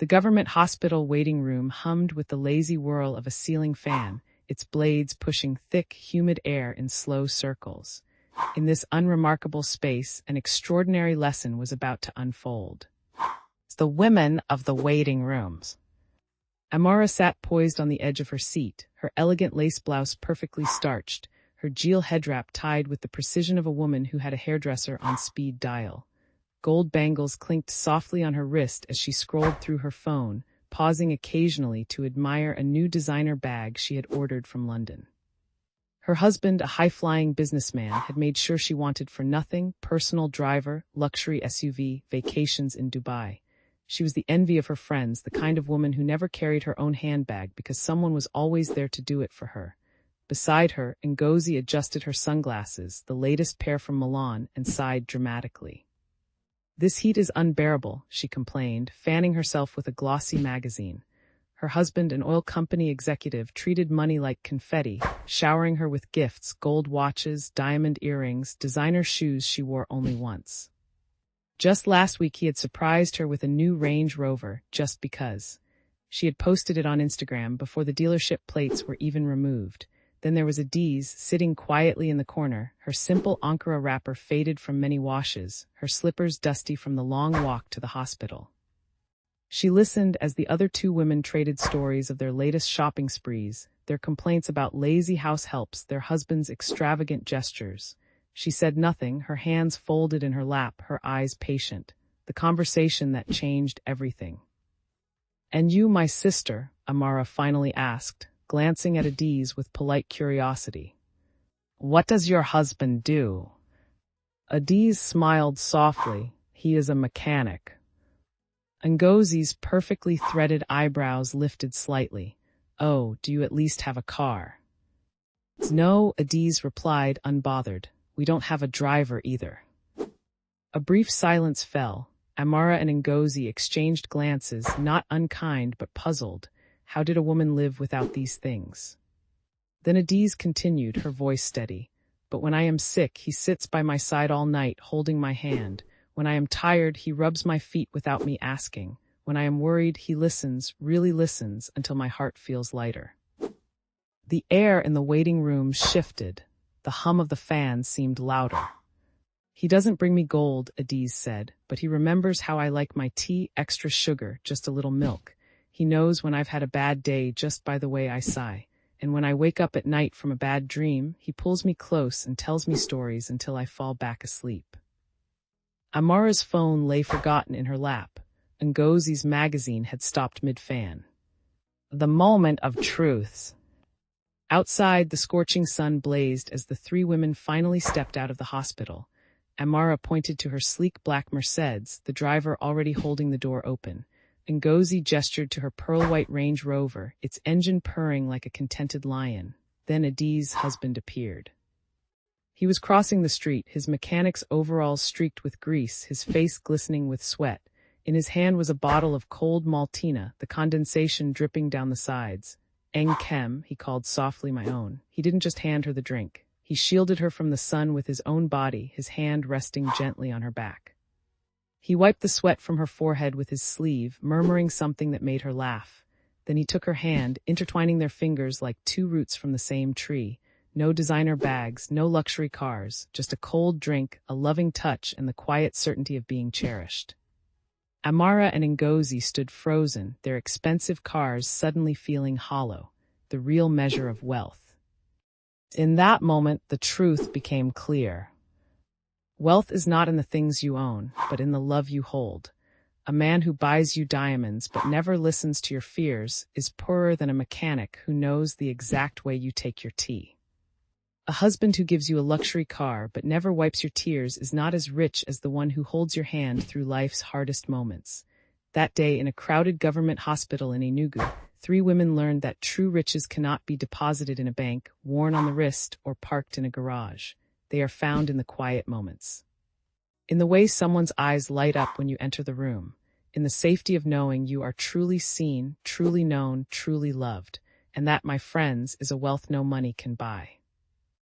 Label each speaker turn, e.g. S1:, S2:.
S1: The government hospital waiting room hummed with the lazy whirl of a ceiling fan, its blades pushing thick, humid air in slow circles. In this unremarkable space, an extraordinary lesson was about to unfold. The women of the waiting rooms. Amara sat poised on the edge of her seat, her elegant lace blouse perfectly starched, her Geel headwrap tied with the precision of a woman who had a hairdresser on speed dial. Gold bangles clinked softly on her wrist as she scrolled through her phone, pausing occasionally to admire a new designer bag she had ordered from London. Her husband, a high-flying businessman, had made sure she wanted for nothing: personal driver, luxury SUV, vacations in Dubai. She was the envy of her friends, the kind of woman who never carried her own handbag because someone was always there to do it for her. Beside her, Ngozi adjusted her sunglasses, the latest pair from Milan, and sighed dramatically. "This heat is unbearable," she complained, fanning herself with a glossy magazine. Her husband, an oil company executive, treated money like confetti, showering her with gifts: gold watches, diamond earrings, designer shoes she wore only once. Just last week he had surprised her with a new Range Rover, just because. She had posted it on Instagram before the dealership plates were even removed. Then there was Adaeze, sitting quietly in the corner, her simple Ankara wrapper faded from many washes, her slippers dusty from the long walk to the hospital. She listened as the other two women traded stories of their latest shopping sprees, their complaints about lazy house helps, their husbands' extravagant gestures. She said nothing, her hands folded in her lap, her eyes patient. The conversation that changed everything. "And you, my sister?" Amara finally asked, glancing at Adaeze with polite curiosity. "What does your husband do?" Adaeze smiled softly. "He is a mechanic." Ngozi's perfectly threaded eyebrows lifted slightly. "Oh, do you at least have a car?" "No," Adaeze replied, unbothered. "We don't have a driver either." A brief silence fell. Amara and Ngozi exchanged glances, not unkind but puzzled. How did a woman live without these things? Then Adaeze continued, her voice steady. "But when I am sick, he sits by my side all night, holding my hand. When I am tired, he rubs my feet without me asking. When I am worried, he listens, really listens, until my heart feels lighter." The air in the waiting room shifted. The hum of the fan seemed louder. "He doesn't bring me gold," Adaeze said, "but he remembers how I like my tea: extra sugar, just a little milk. He knows when I've had a bad day just by the way I sigh. And when I wake up at night from a bad dream, he pulls me close and tells me stories until I fall back asleep." Amara's phone lay forgotten in her lap. Ngozi's magazine had stopped mid-fan. The moment of truth. Outside, the scorching sun blazed as the three women finally stepped out of the hospital. Amara pointed to her sleek black Mercedes, the driver already holding the door open. Ngozi gestured to her pearl-white Range Rover, its engine purring like a contented lion. Then Adaeze's husband appeared. He was crossing the street, his mechanic's overalls streaked with grease, his face glistening with sweat. In his hand was a bottle of cold Maltina, the condensation dripping down the sides. "Eng Kem," he called softly, "my own." He didn't just hand her the drink. He shielded her from the sun with his own body, his hand resting gently on her back. He wiped the sweat from her forehead with his sleeve, murmuring something that made her laugh. Then he took her hand, intertwining their fingers like two roots from the same tree. No designer bags, no luxury cars, just a cold drink, a loving touch, and the quiet certainty of being cherished. Amara and Ngozi stood frozen, their expensive cars suddenly feeling hollow, the real measure of wealth. In that moment, the truth became clear. Wealth is not in the things you own, but in the love you hold. A man who buys you diamonds but never listens to your fears is poorer than a mechanic who knows the exact way you take your tea. A husband who gives you a luxury car but never wipes your tears is not as rich as the one who holds your hand through life's hardest moments. That day, in a crowded government hospital in Enugu, three women learned that true riches cannot be deposited in a bank, worn on the wrist, or parked in a garage. They are found in the quiet moments. In the way someone's eyes light up when you enter the room. In the safety of knowing you are truly seen, truly known, truly loved. And that, my friends, is a wealth no money can buy.